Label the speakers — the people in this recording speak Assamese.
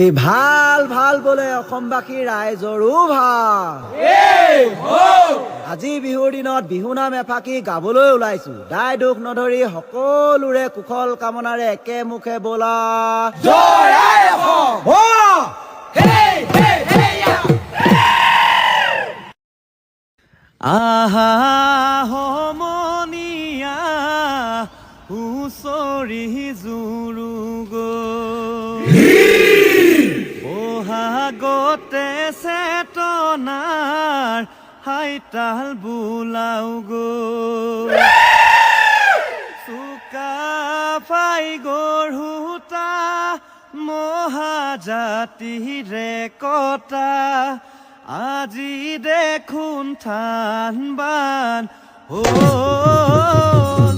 Speaker 1: এই ভাল ভাল বোলে অসমবাসী ৰাইজৰো ভাল। আজি বিহুৰ দিনত বিহু নাম এফাকি গাবলৈ ওলাইছো। দায় দুখ নধৰি সকলোৰে কুশল কামনাৰে একে মুখে বোলা জয় আই অসম।
Speaker 2: আহা সমনীয়া হুঁচৰি জুৰুগো বহাগতে চেতনাৰ হাইতাল বোলাও গো চুকাফাই গঢ়োতা মহাজাতিৰে কটা আজি দেখোন থান বান হ'ল।